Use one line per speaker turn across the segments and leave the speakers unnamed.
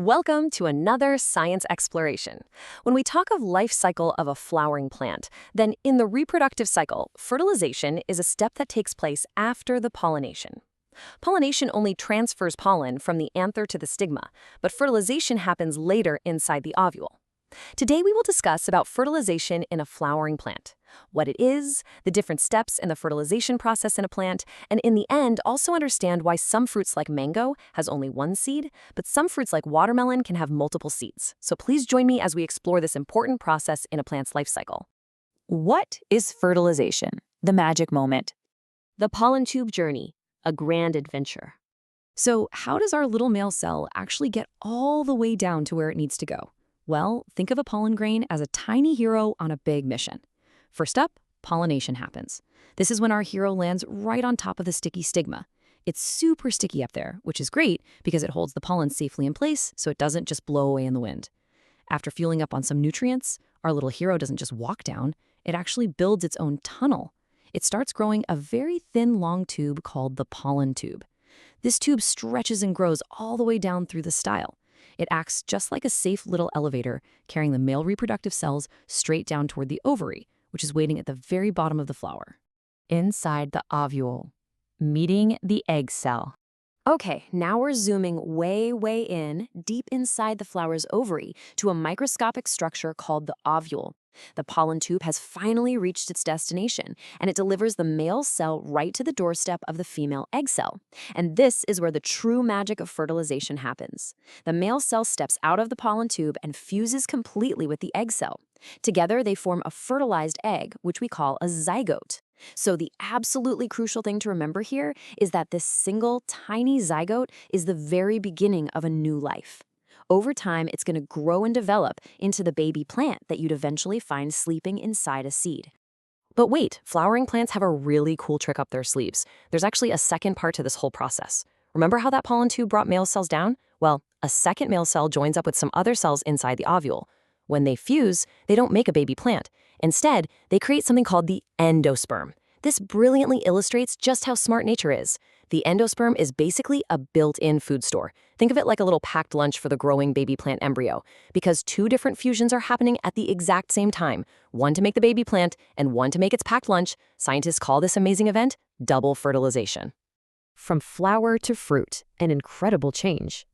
Welcome to another science exploration. When we talk of life cycle of a flowering plant, then in the reproductive cycle, fertilization is a step that takes place after the pollination. Pollination only transfers pollen from the anther to the stigma, but fertilization happens later inside the ovule. Today we will discuss about fertilization in a flowering plant, what it is, the different steps in the fertilization process in a plant, and in the end also understand why some fruits like mango has only one seed, but some fruits like watermelon can have multiple seeds. So please join me as we explore this important process in a plant's life cycle.
What is fertilization? The magic moment.
The pollen tube journey, a grand adventure. So how does our little male cell actually get all the way down to where it needs to go? Well, think of a pollen grain as a tiny hero on a big mission. First up, pollination happens. This is when our hero lands right on top of the sticky stigma. It's super sticky up there, which is great because it holds the pollen safely in place so it doesn't just blow away in the wind. After fueling up on some nutrients, our little hero doesn't just walk down, it actually builds its own tunnel. It starts growing a very thin, long tube called the pollen tube. This tube stretches and grows all the way down through the style. It acts just like a safe little elevator, carrying the male reproductive cells straight down toward the ovary, which is waiting at the very bottom of the flower.
Inside the ovule, meeting the egg cell.
Okay, now we're zooming way in, deep inside the flower's ovary, to a microscopic structure called the ovule. The pollen tube has finally reached its destination, and it delivers the male cell right to the doorstep of the female egg cell. And this is where the true magic of fertilization happens. The male cell steps out of the pollen tube and fuses completely with the egg cell. Together, they form a fertilized egg, which we call a zygote. So the absolutely crucial thing to remember here is that this single, tiny zygote is the very beginning of a new life. Over time, it's going to grow and develop into the baby plant that you'd eventually find sleeping inside a seed. But wait, flowering plants have a really cool trick up their sleeves. There's actually a second part to this whole process. Remember how that pollen tube brought male cells down? Well, a second male cell joins up with some other cells inside the ovule. When they fuse, they don't make a baby plant. Instead, they create something called the endosperm. This brilliantly illustrates just how smart nature is. The endosperm is basically a built-in food store. Think of it like a little packed lunch for the growing baby plant embryo, because two different fusions are happening at the exact same time, one to make the baby plant and one to make its packed lunch. Scientists call this amazing event double fertilization. From flower to fruit, an incredible change.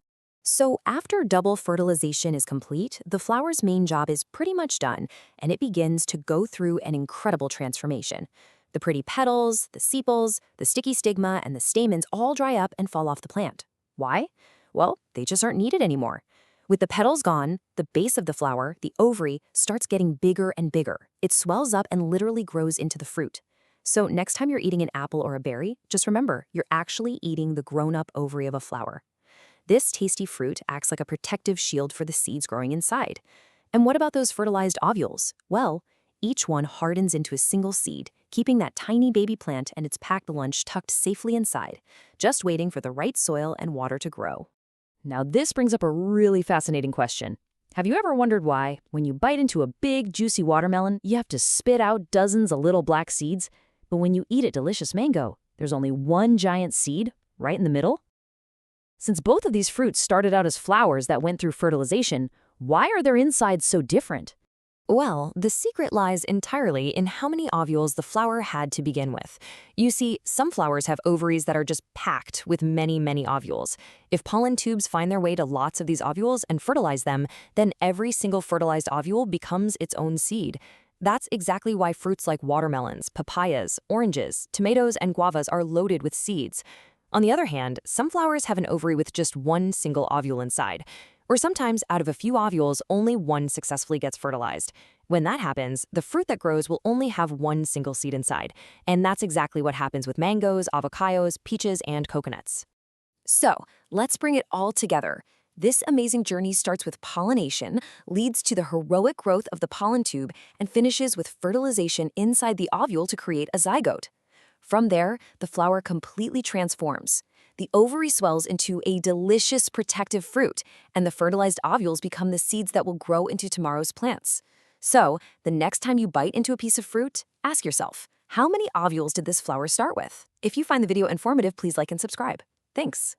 So after double fertilization is complete, the flower's main job is pretty much done, and it begins to go through an incredible transformation. The pretty petals, the sepals, the sticky stigma, and the stamens all dry up and fall off the plant. Why? Well, they just aren't needed anymore. With the petals gone, the base of the flower, the ovary, starts getting bigger and bigger. It swells up and literally grows into the fruit. So next time you're eating an apple or a berry, just remember, you're actually eating the grown-up ovary of a flower. This tasty fruit acts like a protective shield for the seeds growing inside. And what about those fertilized ovules? Well, each one hardens into a single seed, keeping that tiny baby plant and its packed lunch tucked safely inside, just waiting for the right soil and water to grow. Now this brings up a really fascinating question. Have you ever wondered why, when you bite into a big, juicy watermelon, you have to spit out dozens of little black seeds, but when you eat a delicious mango, there's only one giant seed right in the middle? Since both of these fruits started out as flowers that went through fertilization, why are their insides so different? Well, the secret lies entirely in how many ovules the flower had to begin with. You see, some flowers have ovaries that are just packed with many ovules. If pollen tubes find their way to lots of these ovules and fertilize them, then every single fertilized ovule becomes its own seed. That's exactly why fruits like watermelons, papayas, oranges, tomatoes, and guavas are loaded with seeds. On the other hand, some flowers have an ovary with just one single ovule inside. Or sometimes, out of a few ovules, only one successfully gets fertilized. When that happens, the fruit that grows will only have one single seed inside. And that's exactly what happens with mangoes, avocados, peaches, and coconuts. So, let's bring it all together. This amazing journey starts with pollination, leads to the heroic growth of the pollen tube, and finishes with fertilization inside the ovule to create a zygote. From there, the flower completely transforms. The ovary swells into a delicious protective fruit, and the fertilized ovules become the seeds that will grow into tomorrow's plants. So, the next time you bite into a piece of fruit, ask yourself, how many ovules did this flower start with? If you find the video informative, please like and subscribe. Thanks.